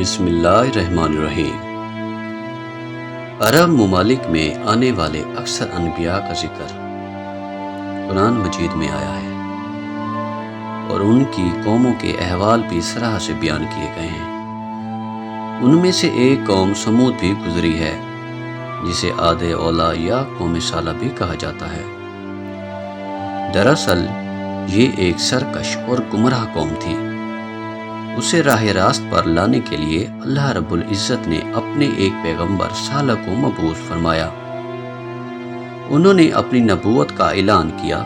بسم اللہ الرحمن الرحیم۔ عرب ممالک میں آنے والے اکثر انبیاء کا ذکر قرآن مجید میں آیا ہے اور ان کی قوموں کے احوال بھی صراحت سے بیان کیے گئے ہیں۔ ان میں سے ایک قوم سمود بھی گزری ہے، جسے عاد اولا یا قوم صالح بھی کہا جاتا ہے۔ دراصل یہ ایک سرکش اور گمراہ قوم تھی۔ اسے راہ راست پر لانے کے لیے اللہ رب العزت نے اپنے ایک پیغمبر صالح کو مبعوث فرمایا۔ انہوں نے اپنی نبوت کا اعلان کیا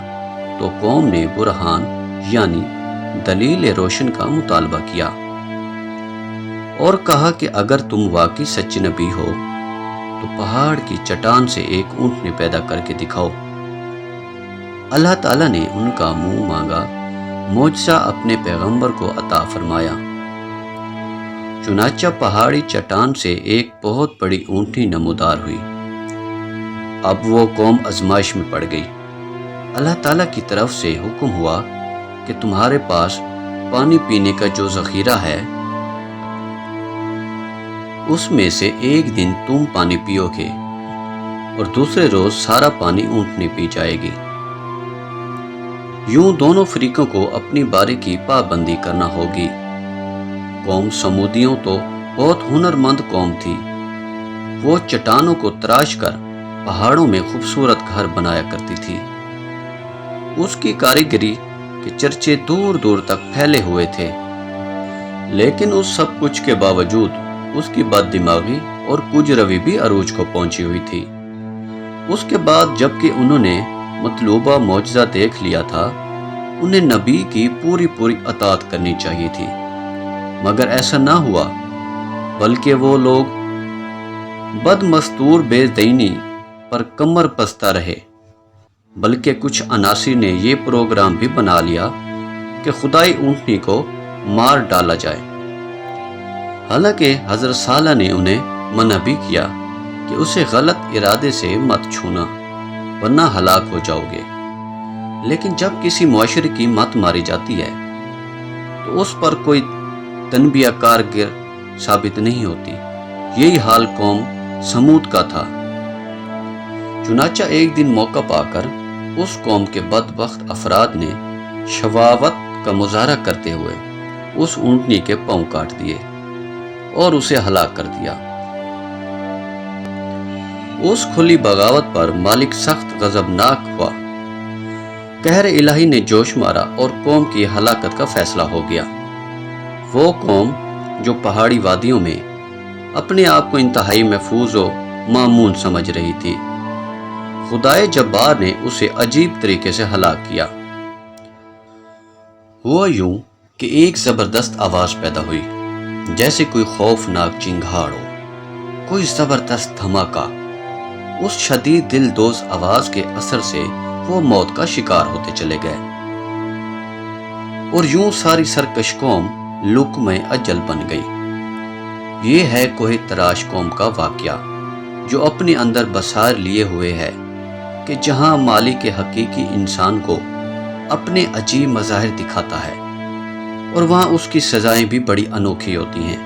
تو قوم نے برہان یعنی دلیل روشن کا مطالبہ کیا اور کہا کہ اگر تم واقعی سچے نبی ہو تو پہاڑ کی چٹان سے ایک اونٹنی پیدا کر کے دکھاؤ۔ اللہ تعالیٰ نے ان کا منہ مانگا معجزہ اپنے پیغمبر کو عطا فرمایا۔ چنانچہ پہاڑی چٹان سے ایک بہت بڑی اونٹنی نمودار ہوئی۔ اب وہ قوم آزمائش میں پڑ گئی۔ اللہ تعالیٰ کی طرف سے حکم ہوا کہ تمہارے پاس پانی پینے کا جو ذخیرہ ہے اس میں سے ایک دن تم پانی پیو گے اور دوسرے روز سارا پانی اونٹنی پی جائے گی۔ یوں دونوں فریقوں کو اپنی باری کی پابندی کرنا ہوگی۔ قوم سمودیوں تو بہت ہنرمند قوم تھی۔ وہ چٹانوں کو تراش کر پہاڑوں میں خوبصورت گھر بنایا کرتی تھی۔ اس کی کاریگری کے چرچے دور دور تک پھیلے ہوئے تھے، لیکن اس سب کچھ کے باوجود اس کی بد دماغی اور کج روی بھی عروج کو پہنچی ہوئی تھی۔ اس کے بعد جب کہ انہوں نے مطلوبہ معجزہ دیکھ لیا تھا، انہیں نبی کی پوری اطاعت کرنی چاہیے تھی، مگر ایسا نہ ہوا، بلکہ وہ لوگ بد مستور بے دینی پر کمر بستہ رہے۔ بلکہ کچھ عناصر نے یہ پروگرام بھی بنا لیا کہ خدائی اونٹنی کو مار ڈالا جائے۔ حالانکہ حضرت صالح نے انہیں منع بھی کیا کہ اسے غلط ارادے سے مت چھونا ورنہ ہلاک ہو جاؤ گے، لیکن جب کسی معاشرے کی مت ماری جاتی ہے تو اس پر کوئی تنبیہ کارگر ثابت نہیں ہوتی۔ یہی حال قوم سمود کا تھا۔ چنانچہ ایک دن موقع پا کر اس قوم کے بدبخت افراد نے شواوت کا مظاہرہ کرتے ہوئے اس اونٹنی کے پاؤں کاٹ دیے اور اسے ہلاک کر دیا۔ اس کھلی بغاوت پر مالک سخت غضبناک ہوا۔ قہر الہی نے جوش مارا اور قوم کی ہلاکت کا فیصلہ ہو گیا۔ وہ قوم جو پہاڑی وادیوں میں اپنے آپ کو انتہائی محفوظ و مامون سمجھ رہی تھی، خدائے جبار نے اسے عجیب طریقے سے ہلاک کیا۔ ہوا یوں کہ ایک زبردست آواز پیدا ہوئی، جیسے کوئی خوفناک چنگھاڑ ہو، کوئی زبردست دھماکہ۔ اس شدید دل دوز آواز کے اثر سے وہ موت کا شکار ہوتے چلے گئے، اور یوں ساری سرکش قوم لقمہ اجل بن گئی۔ یہ ہے کوہ تراش قوم کا واقعہ، جو اپنے اندر بسار لیے ہوئے ہے کہ جہاں مالک حقیقی انسان کو اپنے عجیب مظاہر دکھاتا ہے، اور وہاں اس کی سزائیں بھی بڑی انوکھی ہوتی ہیں۔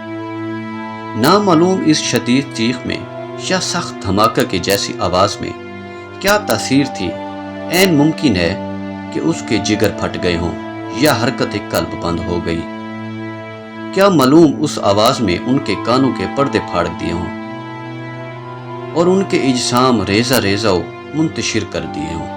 نامعلوم اس شدید چیخ میں یا سخت دھماکہ کی جیسی آواز میں کیا تاثیر تھی؟ عین ممکن ہے کہ اس کے جگر پھٹ گئے ہوں یا حرکت قلب بند ہو گئی۔ کیا معلوم اس آواز میں ان کے کانوں کے پردے پھاڑ دیے ہوں اور ان کے اجسام ریزہ ریزہ منتشر کر دیے ہوں۔